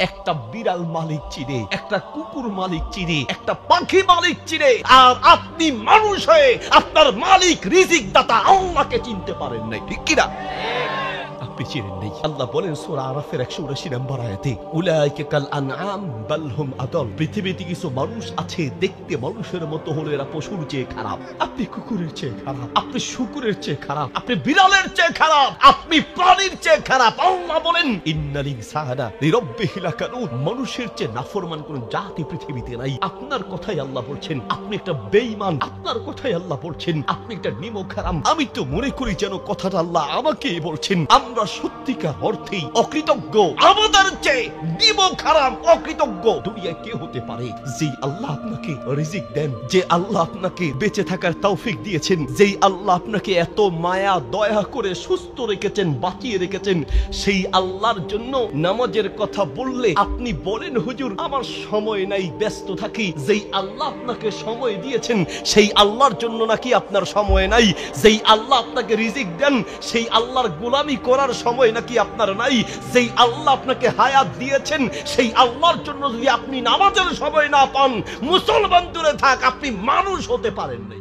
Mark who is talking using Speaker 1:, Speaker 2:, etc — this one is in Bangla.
Speaker 1: একটা বিড়াল মালিক চিনে, একটা কুকুর মালিক চিনে, একটা পাখি মালিক চিনে, আর আপনি মানুষ হয়ে আপনার মালিক রিজিক দাতা আল্লাহকে চিনতে পারেন নাই, ঠিক কিনা? আপনি চিনেন নাই। আল্লাহ বলেন সূরা আরাফের 179 নম্বর আয়াতে, উলাইকা কাল আনআম বাল হুম আদল। পৃথিবীতে কিছু মানুষ আছে দেখতে মানুষের মতো হলো এরা পশুর চেয়ে খারাপ। আপনি কুকুরের চেয়ে খারাপ, আপনি শুকুরের চেয়ে খারাপ, আপনি বিড়ালের চেয়ে খারাপ, আপনি প্রাণীর চেয়ে খারাপ। আল্লাহ বলেন ইন্নাল ইনসানা লিরাব্বিহি লাকানুদ। মানুষের চেয়ে নাফরমান কোন জাতি পৃথিবীতে নাই। আপনার কথাই আল্লাহ বলছেন আপনি একটা বেঈমান, আপনার কথাই আল্লাহ বলছেন আপনি একটা নিমক হারাম। আমি তো মনে করি যেন কথাটা আল্লাহ আমাকেই বলছেন। আমরা সত্যিকার অর্থেই অকৃতজ্ঞ। আমাদের চেয়ে নিমক হারাম অকৃতজ্ঞ দুনিয়ায় কে হতে পারে? যে আল্লাহ আপনাকে রিজিক দেন, যে আল্লাহ আপনাকে বেঁচে থাকার তৌফিক দিয়েছেন, যেই আল্লাহ আপনাকে এত মায়া দয়া করে সুস্থ রেখেছেন, বাঁচিয়ে রেখেছেন, সেই আল্লাহর জন্য নামাজের কথা বললে আপনি বলেন হুজুর আমার সময় নাই, ব্যস্ত থাকি। যেই আল্লাহ আপনাকে সময় দিয়েছেন সেই আল্লাহর জন্য নাকি আপনার সময় নাই। যেই আল্লাহ আপনাকে রিজিক দেন সেই আল্লাহর গোলামি করার সময় নাকি আপনার নাই। যেই আল্লাহ আপনাকে হায়াত দিয়েছেন সেই আল্লাহর জন্য যদি আপনি নামাজের সময় না পান, মুসলমান দূরে থাক, আপনি মানুষ হতে পারেন নাই।